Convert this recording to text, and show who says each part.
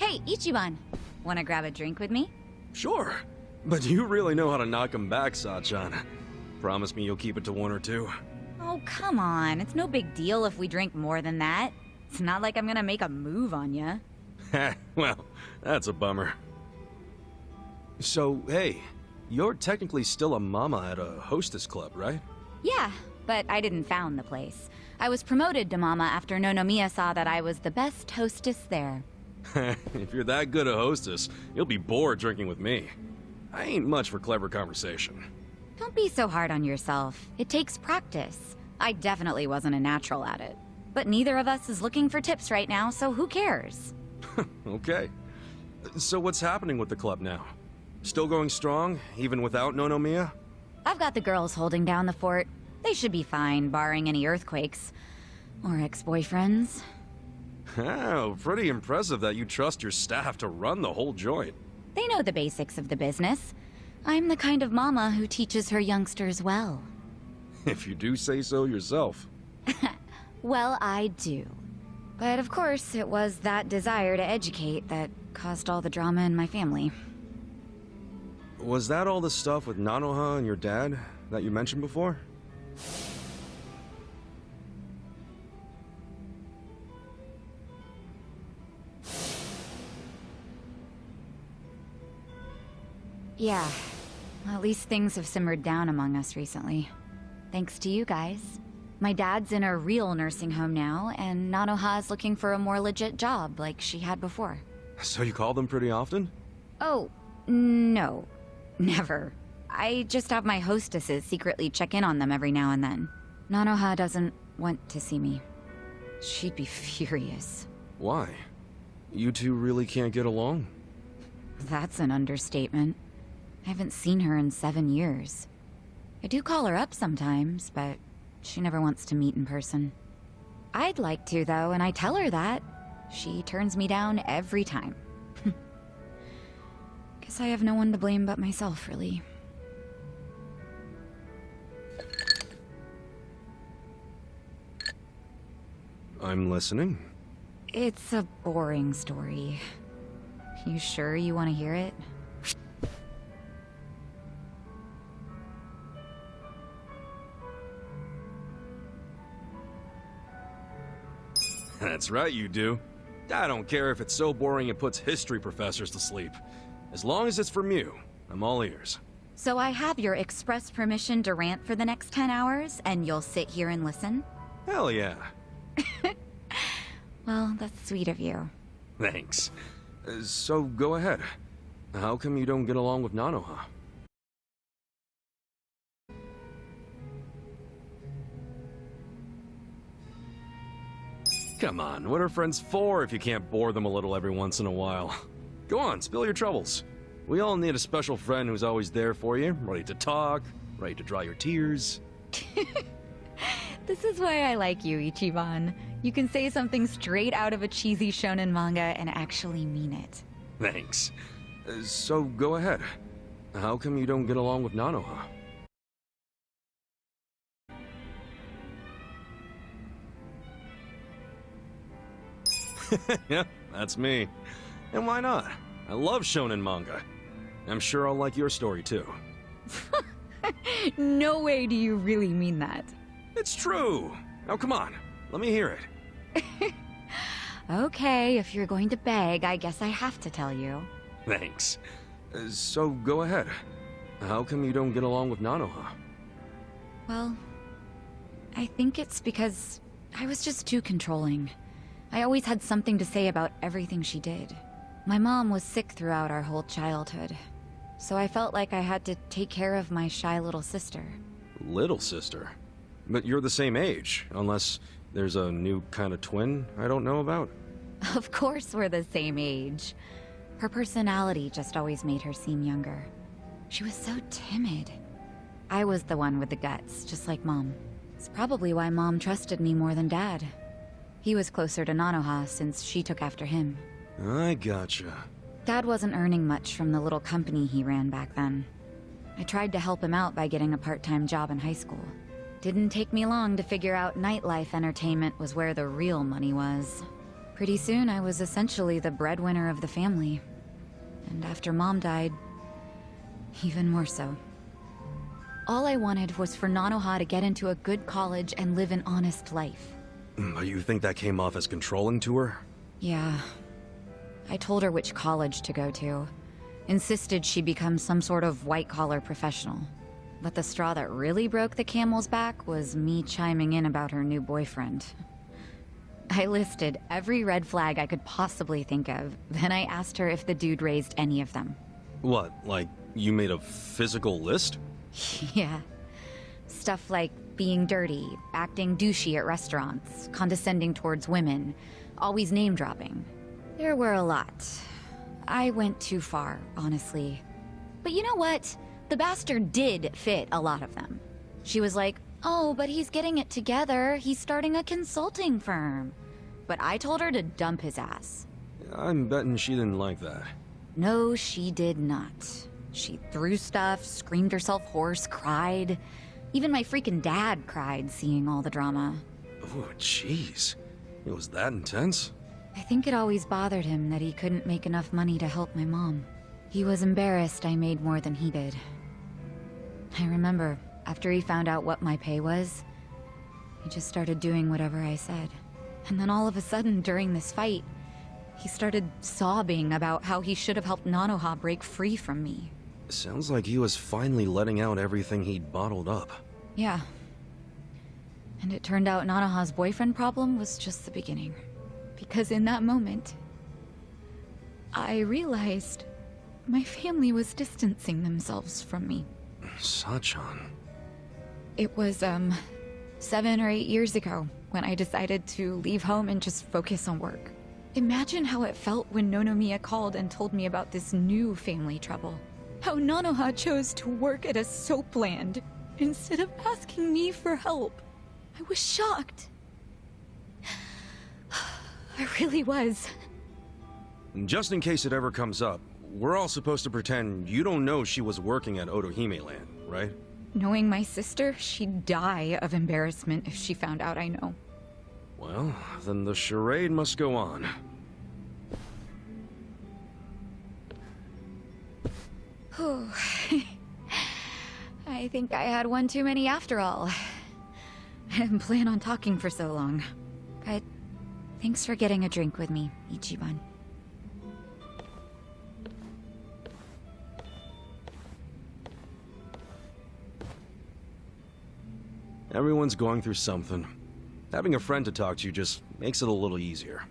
Speaker 1: Hey, Ichiban! Wanna grab a drink with me?
Speaker 2: Sure. But you really know how to knock 'em back, Sachan. Promise me you'll keep it to one or two.
Speaker 1: Oh, come on. It's no big deal if we drink more than that. It's not like I'm gonna make a move on ya.
Speaker 2: Well, that's a bummer. So, hey, you're technically still a mama at a hostess club, right?
Speaker 1: Yeah, but I didn't found the place. I was promoted to mama after Nonomiya saw that I was the best hostess there.
Speaker 2: If you're that good a hostess, you'll be bored drinking with me. I ain't much for clever conversation.
Speaker 1: Don't be so hard on yourself. It takes practice. I definitely wasn't a natural at it. But neither of us is looking for tips right now, so who cares?
Speaker 2: Okay. So what's happening with the club now? Still going strong, even without Nonomiya?
Speaker 1: I've got the girls holding down the fort. They should be fine, barring any earthquakes. Or ex-boyfriends.
Speaker 2: Oh, pretty impressive that you trust your staff to run the whole joint.
Speaker 1: They know the basics of the business. I'm the kind of mama who teaches her youngsters well.
Speaker 2: If you do say so yourself.
Speaker 1: Well, I do. But of course, it was that desire to educate that caused all the drama in my family.
Speaker 2: Was that all the stuff with Nanoha and your dad that you mentioned before?
Speaker 1: Yeah. At least things have simmered down among us recently. Thanks to you guys. My dad's in a real nursing home now, and Nanoha's looking for a more legit job like she had before.
Speaker 2: So you call them pretty often?
Speaker 1: Oh, no. Never. I just have my hostesses secretly check in on them every now and then. Nanoha doesn't want to see me. She'd be furious.
Speaker 2: Why? You two really can't get along?
Speaker 1: That's an understatement. I haven't seen her in 7 years. I do call her up sometimes, but she never wants to meet in person. I'd like to, though, and I tell her that. She turns me down every time. Guess I have no one to blame but myself, really.
Speaker 2: I'm listening.
Speaker 1: It's a boring story. You sure you want to hear it?
Speaker 2: That's right, you do. I don't care if it's so boring it puts history professors to sleep. As long as it's from you, I'm all ears.
Speaker 1: So I have your express permission to rant for the next 10 hours, and you'll sit here and listen?
Speaker 2: Hell yeah.
Speaker 1: Well, that's sweet of you.
Speaker 2: Thanks. So go ahead. How come you don't get along with Nanoha? Come on, what are friends for if you can't bore them a little every once in a while? Go on, spill your troubles. We all need a special friend who's always there for you, ready to talk, ready to dry your tears.
Speaker 1: This is why I like you, Ichiban. You can say something straight out of a cheesy shonen manga and actually mean it.
Speaker 2: Thanks. So go ahead. How come you don't get along with Nanoha? Yeah, that's me. And why not? I love shonen manga. I'm sure I'll like your story too.
Speaker 1: No way do you really mean that.
Speaker 2: It's true. Now come on, let me hear it.
Speaker 1: Okay, if you're going to beg, I guess I have to tell you.
Speaker 2: Thanks. So go ahead. How come you don't get along with Nanoha?
Speaker 1: Well, I think it's because I was just too controlling. I always had something to say about everything she did. My mom was sick throughout our whole childhood, so I felt like I had to take care of my shy little sister.
Speaker 2: Little sister? But you're the same age, unless there's a new kind of twin I don't know about?
Speaker 1: Of course we're the same age. Her personality just always made her seem younger. She was so timid. I was the one with the guts, just like Mom. It's probably why Mom trusted me more than Dad. He was closer to Nanoha since she took after him.
Speaker 2: I gotcha.
Speaker 1: Dad wasn't earning much from the little company he ran back then. I tried to help him out by getting a part-time job in high school. Didn't take me long to figure out nightlife entertainment was where the real money was. Pretty soon, I was essentially the breadwinner of the family. And after Mom died, even more so. All I wanted was for Nanoha to get into a good college and live an honest life.
Speaker 2: But you think that came off as controlling to her?
Speaker 1: Yeah. I told her which college to go to. Insisted she become some sort of white-collar professional. But the straw that really broke the camel's back was me chiming in about her new boyfriend. I listed every red flag I could possibly think of, then I asked her if the dude raised any of them.
Speaker 2: What, like, you made a physical list?
Speaker 1: Yeah. Stuff like being dirty, acting douchey at restaurants, condescending towards women, always name-dropping. There were a lot. I went too far, honestly. But you know what? The bastard did fit a lot of them. She was like, oh, but he's getting it together. He's starting a consulting firm. But I told her to dump his ass.
Speaker 2: I'm betting she didn't like that.
Speaker 1: No, she did not. She threw stuff, screamed herself hoarse, cried. Even my freaking dad cried seeing all the drama.
Speaker 2: Oh, jeez. It was that intense?
Speaker 1: I think it always bothered him that he couldn't make enough money to help my mom. He was embarrassed I made more than he did. I remember, after he found out what my pay was, he just started doing whatever I said. And then all of a sudden, during this fight, he started sobbing about how he should have helped Nanoha break free from me.
Speaker 2: Sounds like he was finally letting out everything he'd bottled up.
Speaker 1: Yeah. And it turned out Nanoha's boyfriend problem was just the beginning. Because in that moment, I realized my family was distancing themselves from me.
Speaker 2: Sachan.
Speaker 1: It was, 7 or 8 years ago when I decided to leave home and just focus on work. Imagine how it felt when Nonomiya called and told me about this new family trouble. How Nanoha chose to work at a soap land instead of asking me for help. I was shocked. I really was.
Speaker 2: Just in case it ever comes up, we're all supposed to pretend you don't know she was working at Otohime Land, right?
Speaker 1: Knowing my sister, she'd die of embarrassment if she found out I know.
Speaker 2: Well, then the charade must go on.
Speaker 1: Whew. I think I had one too many after all. I didn't plan on talking for so long. But thanks for getting a drink with me, Ichiban.
Speaker 2: Everyone's going through something. Having a friend to talk to just makes it a little easier.